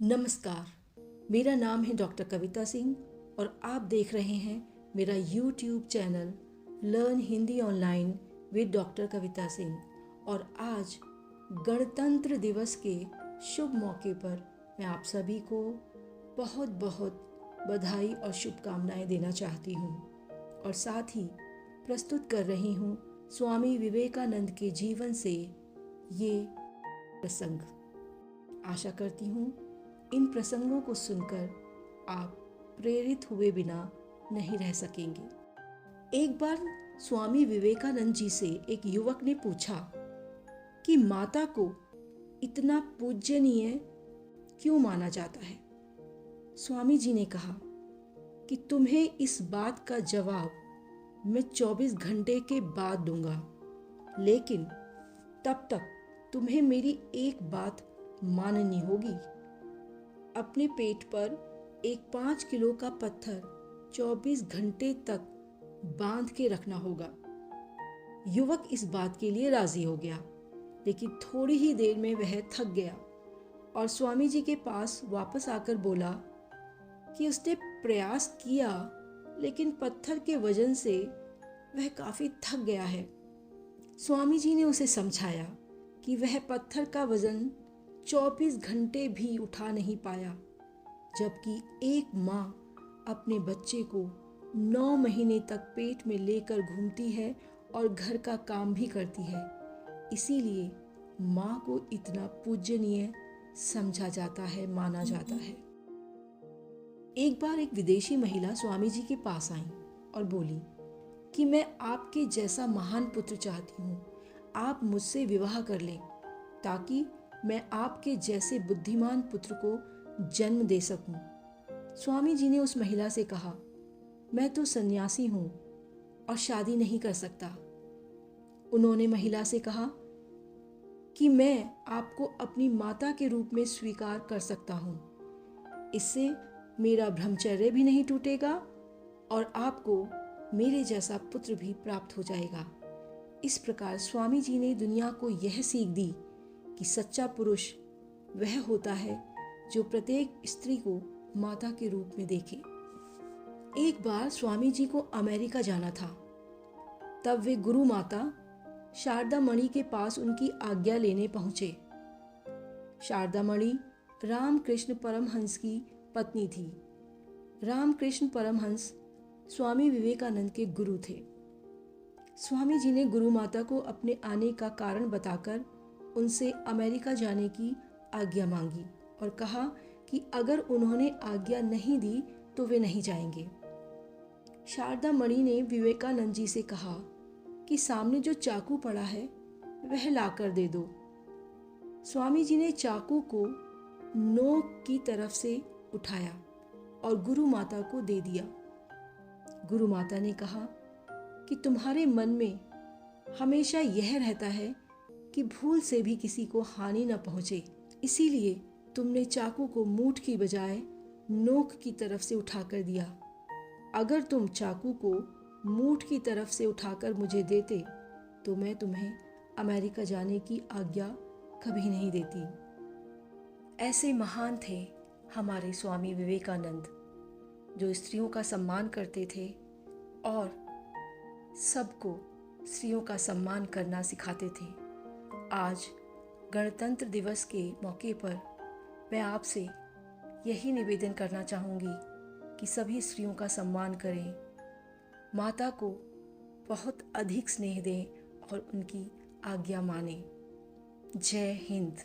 नमस्कार। मेरा नाम है डॉक्टर कविता सिंह और आप देख रहे हैं मेरा YouTube channel learn Hindi online with doctor Kavita Singh. और आज गणतंत्र दिवस के शुभ मौके पर मैं आप सभी को बहुत बहुत बधाई और शुभकामनाएं देना चाहती हूँ और साथ ही प्रस्तुत कर रही हूँ स्वामी विवेकानंद के जीवन से ये प्रसंग। आशा करती हूँ इन प्रसंगों को सुनकर आप प्रेरित हुए बिना नहीं रह सकेंगे। एक बार स्वामी विवेकानंद जी से एक युवक ने पूछा कि माता को इतना पूजनीय क्यों माना जाता है। स्वामी जी ने कहा कि तुम्हें इस बात का जवाब मैं 24 घंटे के बाद दूंगा, लेकिन तब तक तुम्हें मेरी एक बात माननी होगी। अपने पेट पर एक 5 किलो का पत्थर 24 घंटे तक बांध के रखना होगा। युवक इस बात के लिए राजी हो गया, लेकिन थोड़ी ही देर में वह थक गया और स्वामी जी के पास वापस आकर बोला कि उसने प्रयास किया, लेकिन पत्थर के वजन से वह काफ़ी थक गया है। स्वामी जी ने उसे समझाया कि वह पत्थर का वजन 24 घंटे भी उठा नहीं पाया, जबकि एक माँ अपने बच्चे को 9 महीने तक पेट में लेकर घूमती है और घर का काम भी करती है। इसीलिए माँ को इतना पूजनीय समझा जाता है, माना जाता है। एक बार एक विदेशी महिला स्वामी जी के पास आई और बोली कि मैं आपके जैसा महान पुत्र चाहती हूँ, आप मुझसे विवाह कर लें ताकि मैं आपके जैसे बुद्धिमान पुत्र को जन्म दे सकूं। स्वामी जी ने उस महिला से कहा, मैं तो सन्यासी हूं और शादी नहीं कर सकता। उन्होंने महिला से कहा कि मैं आपको अपनी माता के रूप में स्वीकार कर सकता हूं। इससे मेरा ब्रह्मचर्य भी नहीं टूटेगा और आपको मेरे जैसा पुत्र भी प्राप्त हो जाएगा। इस प्रकार स्वामी जी ने दुनिया को यह सीख दी कि सच्चा पुरुष वह होता है जो प्रत्येक स्त्री को माता के रूप में देखे। एक बार स्वामी जी को अमेरिका जाना था। तब वे गुरु माता शारदा मणि के पास उनकी आज्ञा लेने पहुंचे। शारदा मणि रामकृष्ण परमहंस की पत्नी थी। रामकृष्ण परमहंस स्वामी विवेकानंद के गुरु थे। स्वामी जी ने गुरु माता को अपने आने का कारण बताकर उनसे अमेरिका जाने की आज्ञा मांगी और कहा कि अगर उन्होंने आज्ञा नहीं दी तो वे नहीं जाएंगे। शारदा मणि ने विवेकानंद जी से कहा कि सामने जो चाकू पड़ा है वह लाकर दे दो। स्वामी जी ने चाकू को नोक की तरफ से उठाया और गुरु माता को दे दिया। गुरु माता ने कहा कि तुम्हारे मन में हमेशा यह रहता है कि भूल से भी किसी को हानि न पहुंचे, इसीलिए तुमने चाकू को मूठ की बजाय नोक की तरफ से उठाकर दिया। अगर तुम चाकू को मूठ की तरफ से उठाकर मुझे देते तो मैं तुम्हें अमेरिका जाने की आज्ञा कभी नहीं देती। ऐसे महान थे हमारे स्वामी विवेकानंद, जो स्त्रियों का सम्मान करते थे और सबको स्त्रियों का सम्मान करना सिखाते थे। आज गणतंत्र दिवस के मौके पर मैं आपसे यही निवेदन करना चाहूँगी कि सभी स्त्रियों का सम्मान करें, माता को बहुत अधिक स्नेह दें और उनकी आज्ञा मानें। जय हिंद।